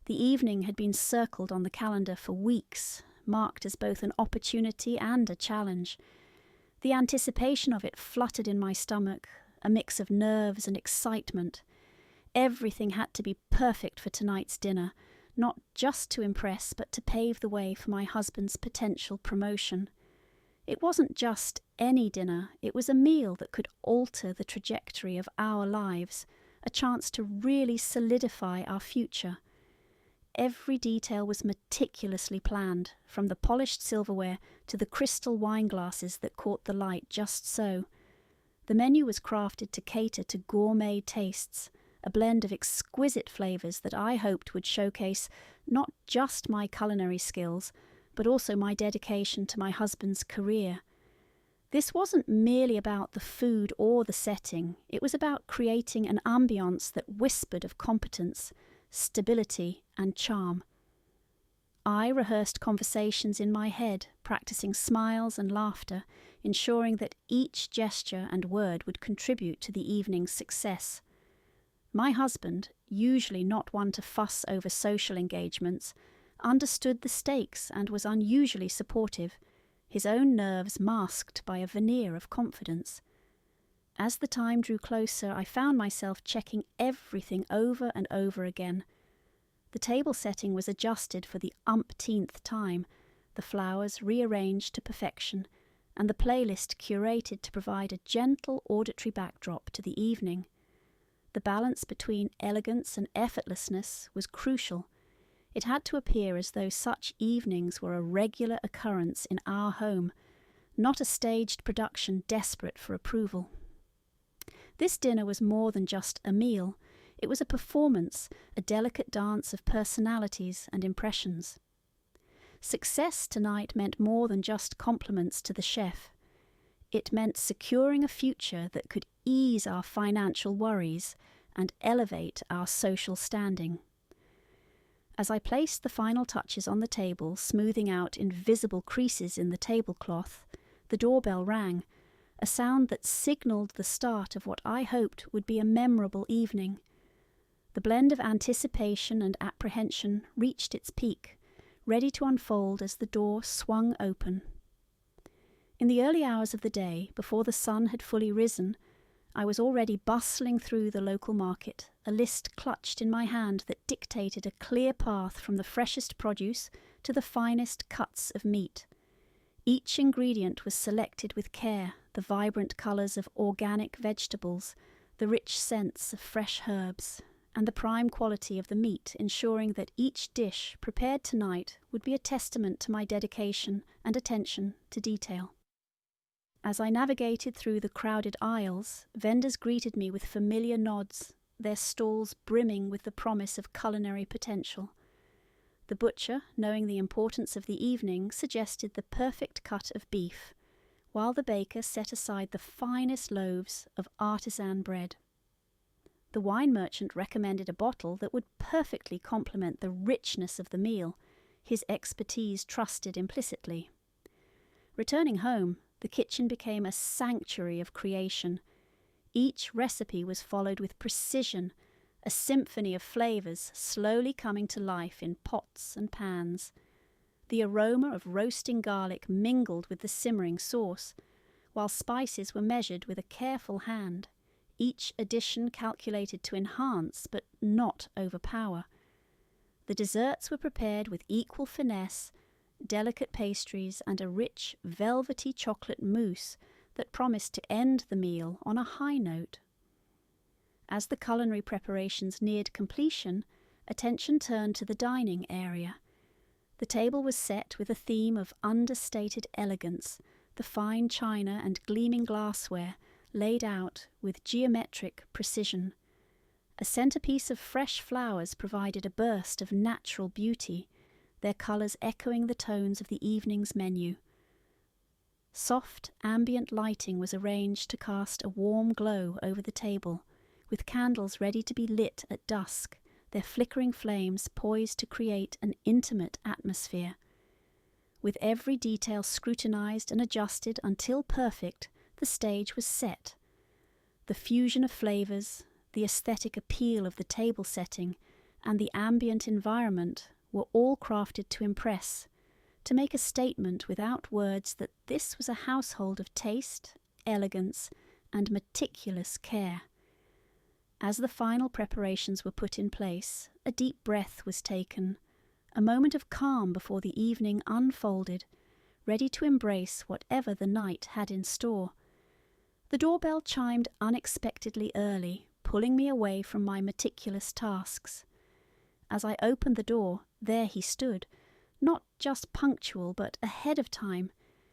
The evening had been circled on the calendar for weeks, marked as both an opportunity and a challenge. The anticipation of it fluttered in my stomach, a mix of nerves and excitement. Everything had to be perfect for tonight's dinner, not just to impress, but to pave the way for my husband's potential promotion. It wasn't just any dinner, it was a meal that could alter the trajectory of our lives, a chance to really solidify our future. Every detail was meticulously planned, from the polished silverware to the crystal wine glasses that caught the light just so. The menu was crafted to cater to gourmet tastes, a blend of exquisite flavours that I hoped would showcase not just my culinary skills, but also my dedication to my husband's career. This wasn't merely about the food or the setting, it was about creating an ambience that whispered of competence, stability, and charm. I rehearsed conversations in my head, practicing smiles and laughter, ensuring that each gesture and word would contribute to the evening's success. My husband, usually not one to fuss over social engagements, understood the stakes and was unusually supportive, his own nerves masked by a veneer of confidence. As the time drew closer, I found myself checking everything over and over again. The table setting was adjusted for the umpteenth time, the flowers rearranged to perfection, and the playlist curated to provide a gentle auditory backdrop to the evening. The balance between elegance and effortlessness was crucial. It had to appear as though such evenings were a regular occurrence in our home, not a staged production desperate for approval. This dinner was more than just a meal. It was a performance, a delicate dance of personalities and impressions. Success tonight meant more than just compliments to the chef. It meant securing a future that could ease our financial worries and elevate our social standing. As I placed the final touches on the table, smoothing out invisible creases in the tablecloth, the doorbell rang, a sound that signalled the start of what I hoped would be a memorable evening. The blend of anticipation and apprehension reached its peak, ready to unfold as the door swung open. In the early hours of the day, before the sun had fully risen, I was already bustling through the local market, a list clutched in my hand that dictated a clear path from the freshest produce to the finest cuts of meat. Each ingredient was selected with care, the vibrant colours of organic vegetables, the rich scents of fresh herbs, and the prime quality of the meat, ensuring that each dish prepared tonight would be a testament to my dedication and attention to detail. As I navigated through the crowded aisles, vendors greeted me with familiar nods, their stalls brimming with the promise of culinary potential. The butcher, knowing the importance of the evening, suggested the perfect cut of beef, while the baker set aside the finest loaves of artisan bread. The wine merchant recommended a bottle that would perfectly complement the richness of the meal, his expertise trusted implicitly. Returning home, the kitchen became a sanctuary of creation. Each recipe was followed with precision, a symphony of flavours slowly coming to life in pots and pans. The aroma of roasting garlic mingled with the simmering sauce, while spices were measured with a careful hand, each addition calculated to enhance but not overpower. The desserts were prepared with equal finesse, delicate pastries and a rich, velvety chocolate mousse that promised to end the meal on a high note. As the culinary preparations neared completion, attention turned to the dining area. The table was set with a theme of understated elegance, the fine china and gleaming glassware laid out with geometric precision. A centerpiece of fresh flowers provided a burst of natural beauty, their colours echoing the tones of the evening's menu. Soft, ambient lighting was arranged to cast a warm glow over the table, with candles ready to be lit at dusk, their flickering flames poised to create an intimate atmosphere. With every detail scrutinized and adjusted until perfect, the stage was set. The fusion of flavors, the aesthetic appeal of the table setting, and the ambient environment were all crafted to impress, to make a statement without words that this was a household of taste, elegance, and meticulous care. As the final preparations were put in place, a deep breath was taken, a moment of calm before the evening unfolded, ready to embrace whatever the night had in store. The doorbell chimed unexpectedly early, pulling me away from my meticulous tasks. As I opened the door, there he stood, not just punctual, but ahead of time,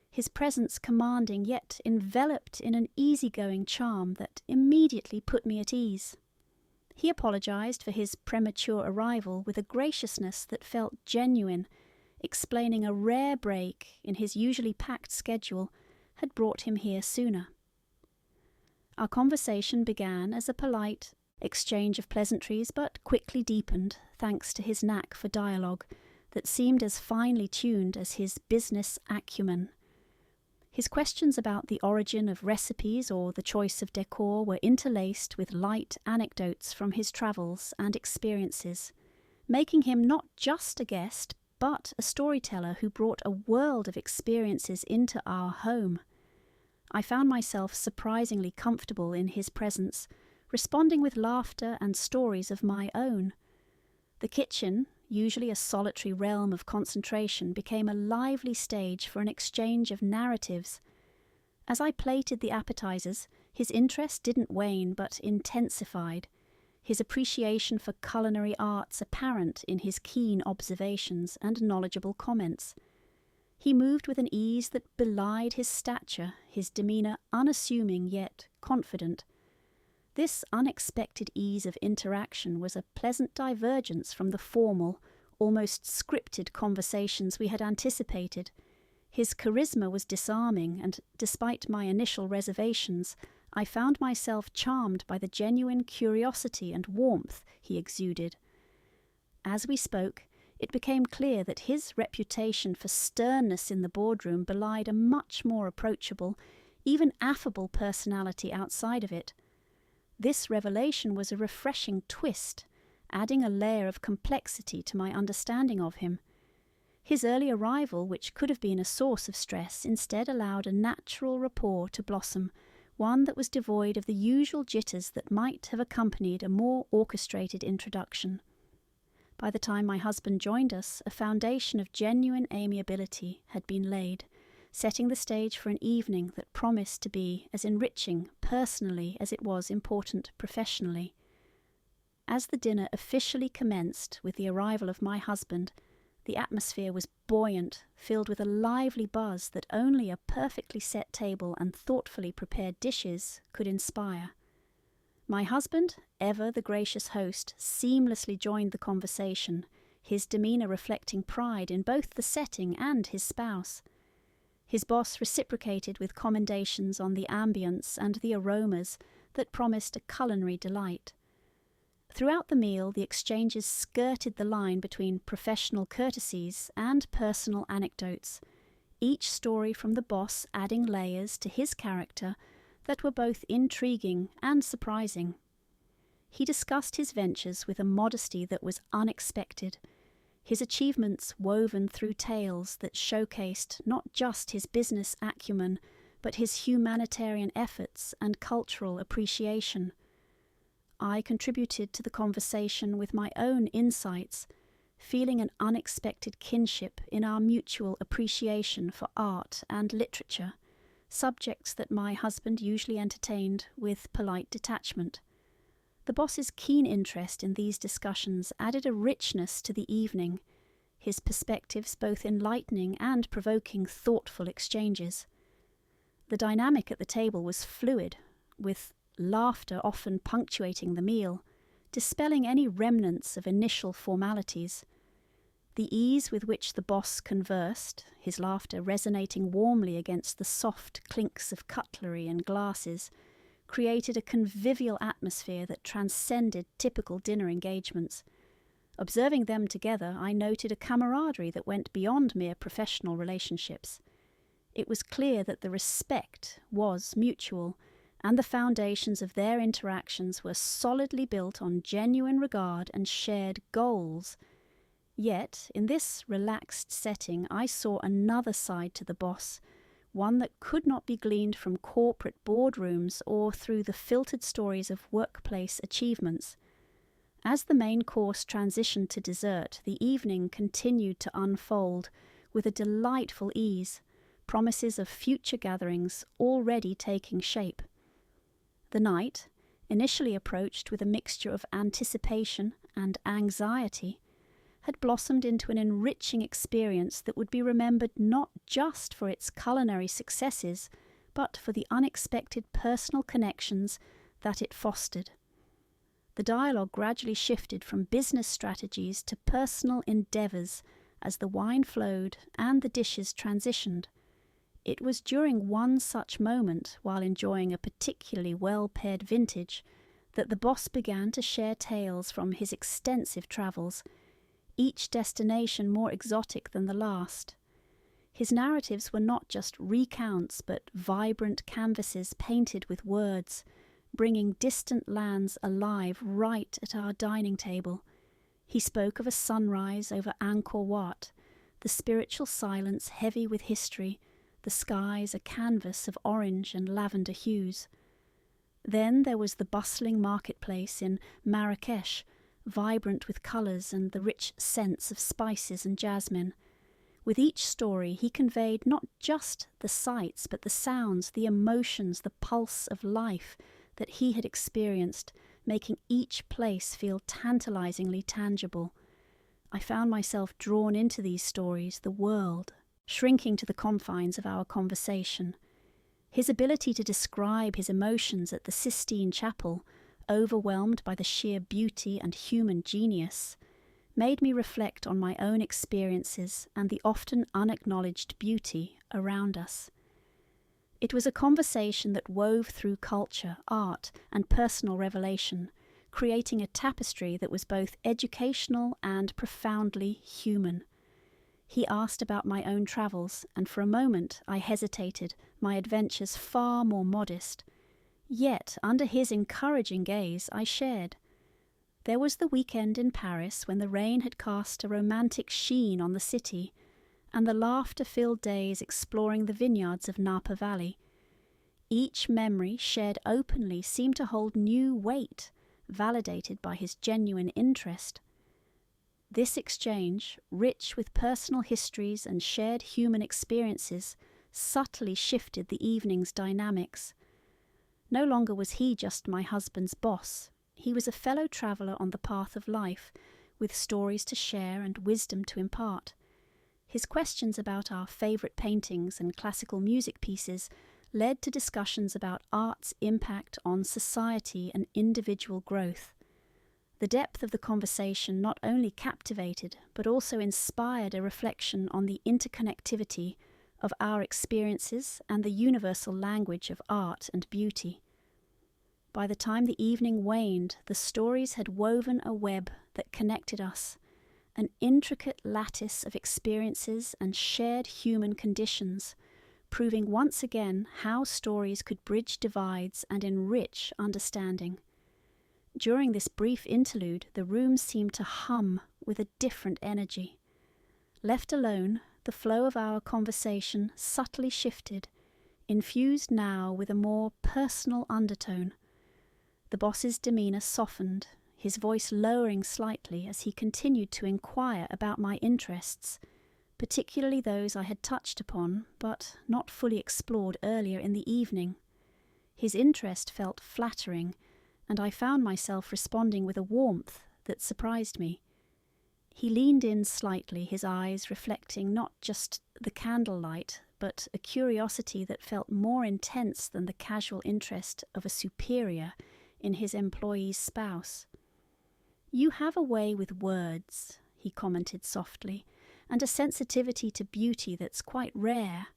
his presence commanding yet enveloped in an easygoing charm that immediately put me at ease. He apologized for his premature arrival with a graciousness that felt genuine, explaining a rare break in his usually packed schedule had brought him here sooner. Our conversation began as a polite exchange of pleasantries, but quickly deepened thanks to his knack for dialogue that seemed as finely tuned as his business acumen. His questions about the origin of recipes or the choice of decor were interlaced with light anecdotes from his travels and experiences, making him not just a guest, but a storyteller who brought a world of experiences into our home. I found myself surprisingly comfortable in his presence, responding with laughter and stories of my own. The kitchen, usually a solitary realm of concentration, became a lively stage for an exchange of narratives. As I plated the appetizers, his interest didn't wane but intensified, his appreciation for culinary arts apparent in his keen observations and knowledgeable comments. He moved with an ease that belied his stature, his demeanour unassuming yet confident. This unexpected ease of interaction was a pleasant divergence from the formal, almost scripted conversations we had anticipated. His charisma was disarming, and despite my initial reservations, I found myself charmed by the genuine curiosity and warmth he exuded. As we spoke, it became clear that his reputation for sternness in the boardroom belied a much more approachable, even affable personality outside of it. This revelation was a refreshing twist, adding a layer of complexity to my understanding of him. His early arrival, which could have been a source of stress, instead allowed a natural rapport to blossom, one that was devoid of the usual jitters that might have accompanied a more orchestrated introduction. By the time my husband joined us, a foundation of genuine amiability had been laid, setting the stage for an evening that promised to be as enriching personally as it was important professionally. As the dinner officially commenced with the arrival of my husband, the atmosphere was buoyant, filled with a lively buzz that only a perfectly set table and thoughtfully prepared dishes could inspire. My husband, ever the gracious host, seamlessly joined the conversation, his demeanour reflecting pride in both the setting and his spouse. His boss reciprocated with commendations on the ambience and the aromas that promised a culinary delight. Throughout the meal, the exchanges skirted the line between professional courtesies and personal anecdotes, each story from the boss adding layers to his character that were both intriguing and surprising. He discussed his ventures with a modesty that was unexpected, his achievements woven through tales that showcased not just his business acumen, but his humanitarian efforts and cultural appreciation. I contributed to the conversation with my own insights, feeling an unexpected kinship in our mutual appreciation for art and literature, subjects that my husband usually entertained with polite detachment. The boss's keen interest in these discussions added a richness to the evening, his perspectives both enlightening and provoking thoughtful exchanges. The dynamic at the table was fluid, with laughter often punctuating the meal, dispelling any remnants of initial formalities. The ease with which the boss conversed, his laughter resonating warmly against the soft clinks of cutlery and glasses, created a convivial atmosphere that transcended typical dinner engagements. Observing them together, I noted a camaraderie that went beyond mere professional relationships. It was clear that the respect was mutual, and the foundations of their interactions were solidly built on genuine regard and shared goals. Yet, in this relaxed setting, I saw another side to the boss, one that could not be gleaned from corporate boardrooms or through the filtered stories of workplace achievements. As the main course transitioned to dessert, the evening continued to unfold with a delightful ease, promises of future gatherings already taking shape. The night, initially approached with a mixture of anticipation and anxiety, had blossomed into an enriching experience that would be remembered not just for its culinary successes, but for the unexpected personal connections that it fostered. The dialogue gradually shifted from business strategies to personal endeavours as the wine flowed and the dishes transitioned. It was during one such moment, while enjoying a particularly well-paired vintage, that the boss began to share tales from his extensive travels, each destination more exotic than the last. His narratives were not just recounts, but vibrant canvases painted with words, bringing distant lands alive right at our dining table. He spoke of a sunrise over Angkor Wat, the spiritual silence heavy with history, the skies a canvas of orange and lavender hues. Then there was the bustling marketplace in Marrakesh, vibrant with colours and the rich scents of spices and jasmine. With each story he conveyed not just the sights, but the sounds, the emotions, the pulse of life that he had experienced, making each place feel tantalizingly tangible. I found myself drawn into these stories, the world, shrinking to the confines of our conversation. His ability to describe his emotions at the Sistine Chapel, overwhelmed by the sheer beauty and human genius, made me reflect on my own experiences and the often unacknowledged beauty around us. It was a conversation that wove through culture, art, and personal revelation, creating a tapestry that was both educational and profoundly human. He asked about my own travels, and for a moment I hesitated, my adventures far more modest. Yet, under his encouraging gaze, I shared. There was the weekend in Paris when the rain had cast a romantic sheen on the city, and the laughter-filled days exploring the vineyards of Napa Valley. Each memory shared openly seemed to hold new weight, validated by his genuine interest. This exchange, rich with personal histories and shared human experiences, subtly shifted the evening's dynamics. No longer was he just my husband's boss. He was a fellow traveller on the path of life, with stories to share and wisdom to impart. His questions about our favourite paintings and classical music pieces led to discussions about art's impact on society and individual growth. The depth of the conversation not only captivated, but also inspired a reflection on the interconnectivity of our experiences and the universal language of art and beauty. By the time the evening waned, the stories had woven a web that connected us, an intricate lattice of experiences and shared human conditions, proving once again how stories could bridge divides and enrich understanding. During this brief interlude, the room seemed to hum with a different energy. Left alone, the flow of our conversation subtly shifted, infused now with a more personal undertone. The boss's demeanour softened, his voice lowering slightly as he continued to inquire about my interests, particularly those I had touched upon but not fully explored earlier in the evening. His interest felt flattering, and I found myself responding with a warmth that surprised me. He leaned in slightly, his eyes reflecting not just the candlelight, but a curiosity that felt more intense than the casual interest of a superior in his employee's spouse. "You have a way with words," he commented softly, "and a sensitivity to beauty that's quite rare."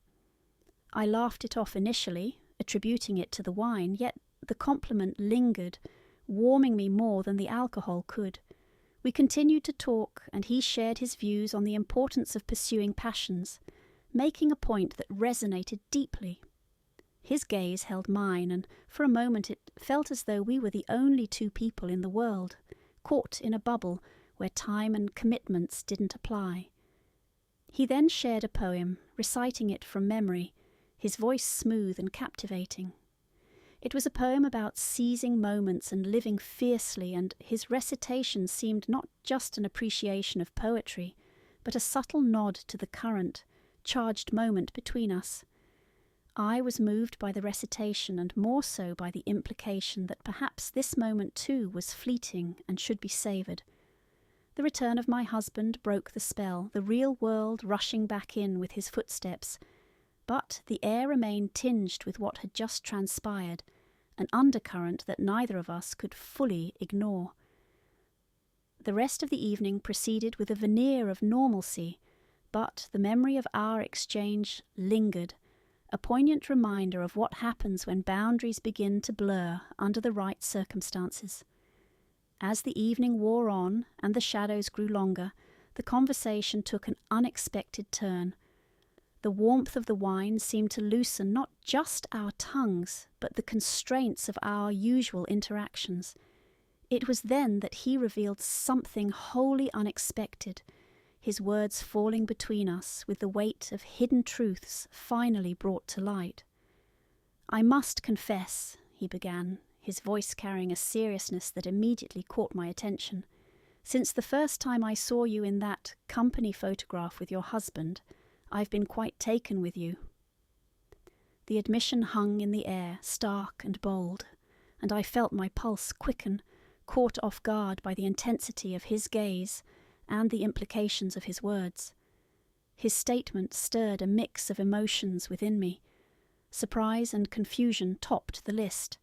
I laughed it off initially, attributing it to the wine, yet the compliment lingered, warming me more than the alcohol could. We continued to talk, and he shared his views on the importance of pursuing passions, making a point that resonated deeply. His gaze held mine, and for a moment it felt as though we were the only two people in the world, caught in a bubble where time and commitments didn't apply. He then shared a poem, reciting it from memory, his voice smooth and captivating. It was a poem about seizing moments and living fiercely, and his recitation seemed not just an appreciation of poetry, but a subtle nod to the current, charged moment between us. I was moved by the recitation, and more so by the implication that perhaps this moment too was fleeting and should be savoured. The return of my husband broke the spell, the real world rushing back in with his footsteps, but the air remained tinged with what had just transpired, an undercurrent that neither of us could fully ignore. The rest of the evening proceeded with a veneer of normalcy, but the memory of our exchange lingered, a poignant reminder of what happens when boundaries begin to blur under the right circumstances. As the evening wore on and the shadows grew longer, the conversation took an unexpected turn. The warmth of the wine seemed to loosen not just our tongues, but the constraints of our usual interactions. It was then that he revealed something wholly unexpected, his words falling between us with the weight of hidden truths finally brought to light. "I must confess," he began, his voice carrying a seriousness that immediately caught my attention. "Since the first time I saw you in that company photograph with your husband, I've been quite taken with you." The admission hung in the air, stark and bold, and I felt my pulse quicken, caught off guard by the intensity of his gaze and the implications of his words. His statement stirred a mix of emotions within me. Surprise and confusion topped the list,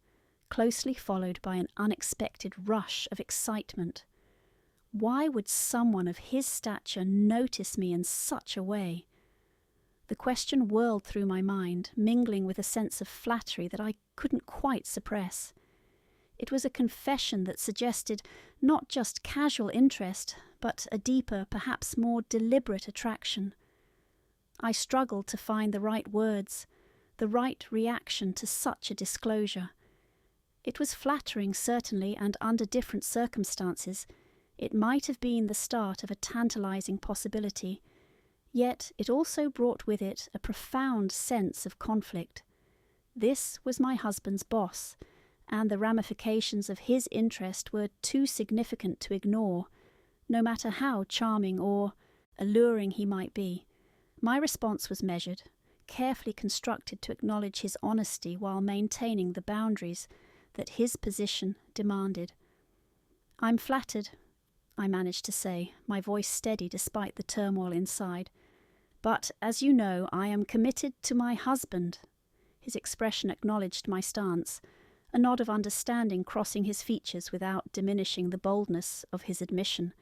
closely followed by an unexpected rush of excitement. Why would someone of his stature notice me in such a way? The question whirled through my mind, mingling with a sense of flattery that I couldn't quite suppress. It was a confession that suggested not just casual interest, but a deeper, perhaps more deliberate attraction. I struggled to find the right words, the right reaction to such a disclosure. It was flattering, certainly, and under different circumstances, it might have been the start of a tantalizing possibility. Yet it also brought with it a profound sense of conflict. This was my husband's boss, and the ramifications of his interest were too significant to ignore, no matter how charming or alluring he might be. My response was measured, carefully constructed to acknowledge his honesty while maintaining the boundaries that his position demanded. "I'm flattered," I managed to say, my voice steady despite the turmoil inside. "But, as you know, I am committed to my husband." His expression acknowledged my stance, a nod of understanding crossing his features without diminishing the boldness of his admission.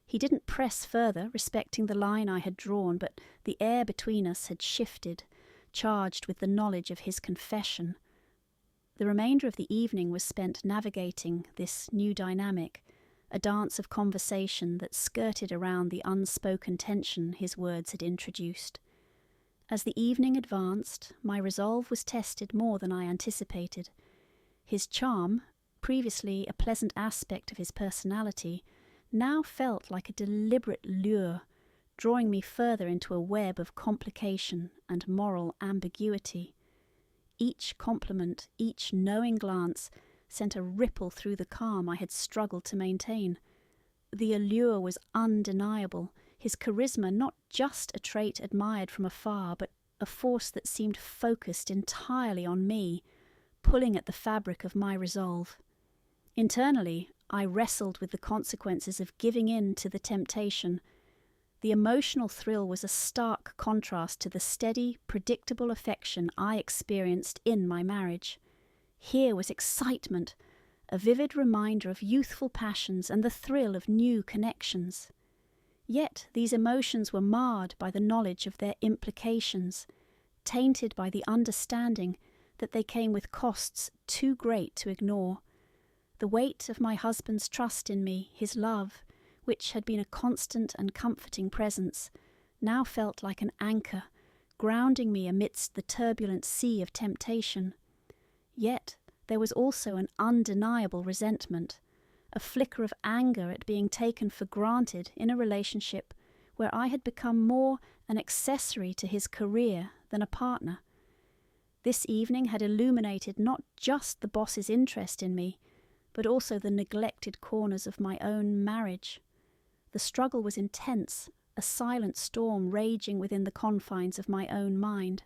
He didn't press further, respecting the line I had drawn, but the air between us had shifted, charged with the knowledge of his confession. The remainder of the evening was spent navigating this new dynamic, a dance of conversation that skirted around the unspoken tension his words had introduced. As the evening advanced, my resolve was tested more than I anticipated. His charm, previously a pleasant aspect of his personality, now felt like a deliberate lure, drawing me further into a web of complication and moral ambiguity. Each compliment, each knowing glance, sent a ripple through the calm I had struggled to maintain. The allure was undeniable, his charisma not just a trait admired from afar, but a force that seemed focused entirely on me, pulling at the fabric of my resolve. Internally, I wrestled with the consequences of giving in to the temptation. The emotional thrill was a stark contrast to the steady, predictable affection I experienced in my marriage. Here was excitement, a vivid reminder of youthful passions and the thrill of new connections. Yet these emotions were marred by the knowledge of their implications, tainted by the understanding that they came with costs too great to ignore. The weight of my husband's trust in me, his love, which had been a constant and comforting presence, now felt like an anchor, grounding me amidst the turbulent sea of temptation. Yet there was also an undeniable resentment, a flicker of anger at being taken for granted in a relationship where I had become more an accessory to his career than a partner. This evening had illuminated not just the boss's interest in me, but also the neglected corners of my own marriage. The struggle was intense, a silent storm raging within the confines of my own mind.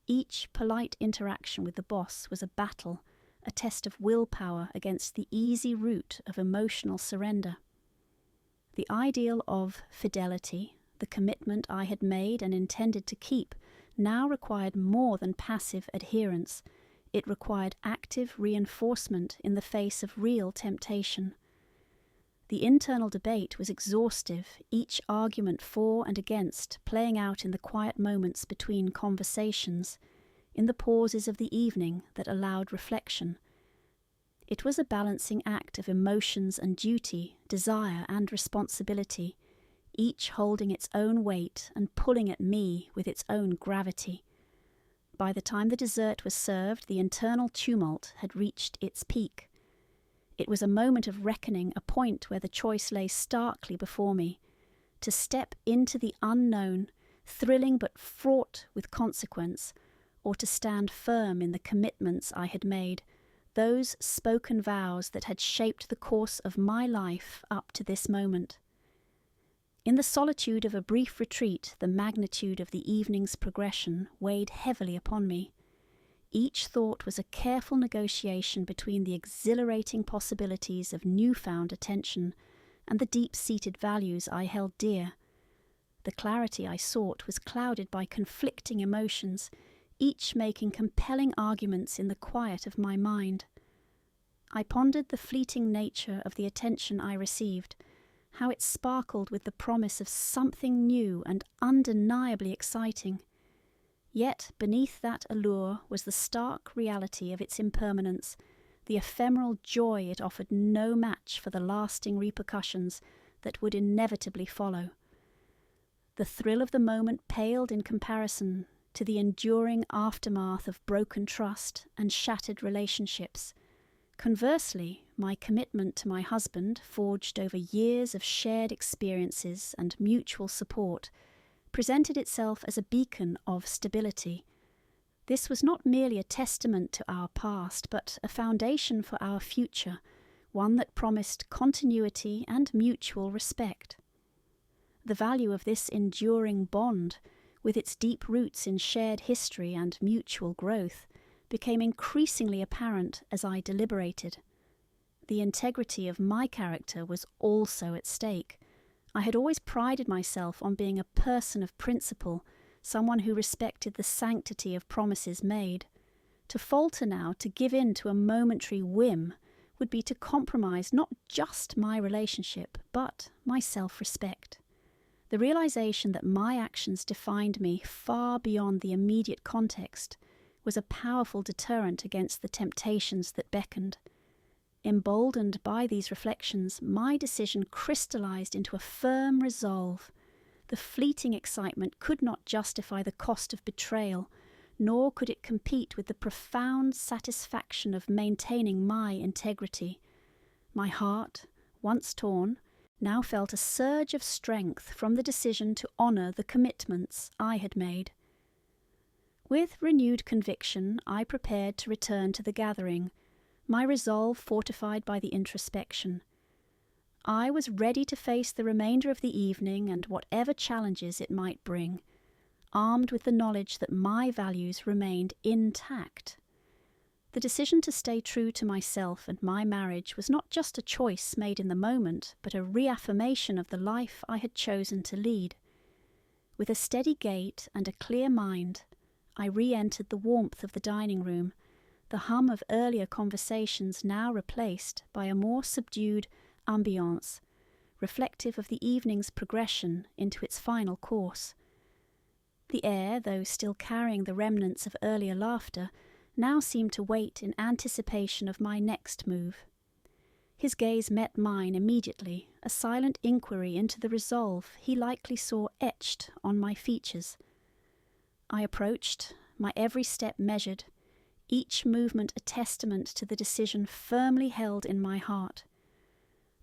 Each polite interaction with the boss was a battle, a test of willpower against the easy route of emotional surrender. The ideal of fidelity, the commitment I had made and intended to keep, now required more than passive adherence. It required active reinforcement in the face of real temptation. The internal debate was exhaustive, each argument for and against playing out in the quiet moments between conversations, in the pauses of the evening that allowed reflection. It was a balancing act of emotions and duty, desire and responsibility, each holding its own weight and pulling at me with its own gravity. By the time the dessert was served, the internal tumult had reached its peak. It was a moment of reckoning, a point where the choice lay starkly before me: to step into the unknown, thrilling but fraught with consequence, or to stand firm in the commitments I had made, those spoken vows that had shaped the course of my life up to this moment. In the solitude of a brief retreat, the magnitude of the evening's progression weighed heavily upon me. Each thought was a careful negotiation between the exhilarating possibilities of newfound attention and the deep-seated values I held dear. The clarity I sought was clouded by conflicting emotions, each making compelling arguments in the quiet of my mind. I pondered the fleeting nature of the attention I received, how it sparkled with the promise of something new and undeniably exciting. Yet beneath that allure was the stark reality of its impermanence, the ephemeral joy it offered no match for the lasting repercussions that would inevitably follow. The thrill of the moment paled in comparison to the enduring aftermath of broken trust and shattered relationships. Conversely, my commitment to my husband, forged over years of shared experiences and mutual support, presented itself as a beacon of stability. This was not merely a testament to our past, but a foundation for our future, one that promised continuity and mutual respect. The value of this enduring bond, with its deep roots in shared history and mutual growth, became increasingly apparent as I deliberated. The integrity of my character was also at stake. I had always prided myself on being a person of principle, someone who respected the sanctity of promises made. To falter now, to give in to a momentary whim, would be to compromise not just my relationship, but my self-respect. The realization that my actions defined me far beyond the immediate context was a powerful deterrent against the temptations that beckoned. Emboldened by these reflections, my decision crystallized into a firm resolve. The fleeting excitement could not justify the cost of betrayal, nor could it compete with the profound satisfaction of maintaining my integrity. My heart, once torn, now felt a surge of strength from the decision to honor the commitments I had made. With renewed conviction, I prepared to return to the gathering, my resolve fortified by the introspection. I was ready to face the remainder of the evening and whatever challenges it might bring, armed with the knowledge that my values remained intact. The decision to stay true to myself and my marriage was not just a choice made in the moment, but a reaffirmation of the life I had chosen to lead. With a steady gait and a clear mind, I re-entered the warmth of the dining room, the hum of earlier conversations now replaced by a more subdued ambiance, reflective of the evening's progression into its final course. The air, though still carrying the remnants of earlier laughter, now seemed to wait in anticipation of my next move. His gaze met mine immediately, a silent inquiry into the resolve he likely saw etched on my features. I approached, my every step measured, each movement a testament to the decision firmly held in my heart.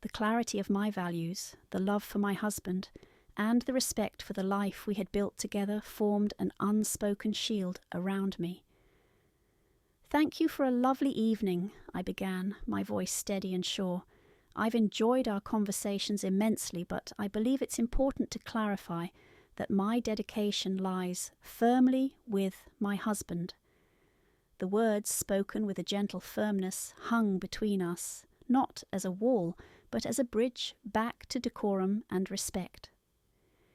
The clarity of my values, the love for my husband, and the respect for the life we had built together formed an unspoken shield around me. "Thank you for a lovely evening," I began, my voice steady and sure. "I've enjoyed our conversations immensely, but I believe it's important to clarify that my dedication lies firmly with my husband." The words, spoken with a gentle firmness, hung between us, not as a wall, but as a bridge back to decorum and respect.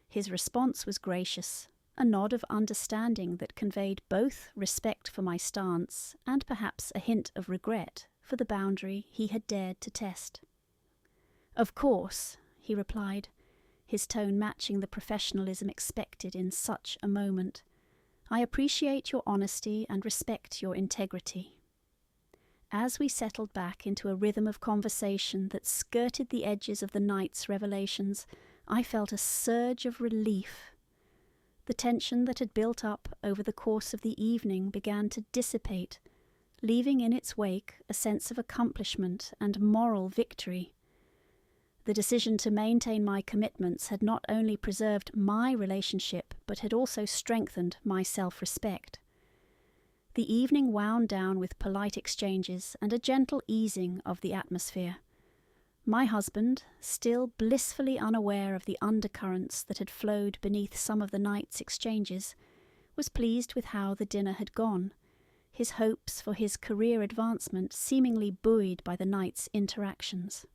His response was gracious, a nod of understanding that conveyed both respect for my stance and perhaps a hint of regret for the boundary he had dared to test. "Of course," he replied, his tone matching the professionalism expected in such a moment. "I appreciate your honesty and respect your integrity." As we settled back into a rhythm of conversation that skirted the edges of the night's revelations, I felt a surge of relief. The tension that had built up over the course of the evening began to dissipate, leaving in its wake a sense of accomplishment and moral victory. The decision to maintain my commitments had not only preserved my relationship, but had also strengthened my self-respect. The evening wound down with polite exchanges and a gentle easing of the atmosphere. My husband, still blissfully unaware of the undercurrents that had flowed beneath some of the night's exchanges, was pleased with how the dinner had gone, his hopes for his career advancement seemingly buoyed by the night's interactions.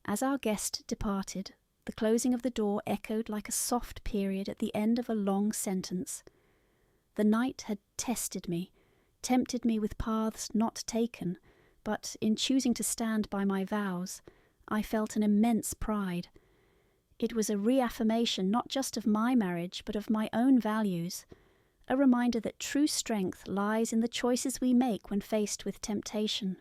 As our guest departed, the closing of the door echoed like a soft period at the end of a long sentence. The night had tested me, tempted me with paths not taken, but in choosing to stand by my vows, I felt an immense pride. It was a reaffirmation not just of my marriage, but of my own values, a reminder that true strength lies in the choices we make when faced with temptation.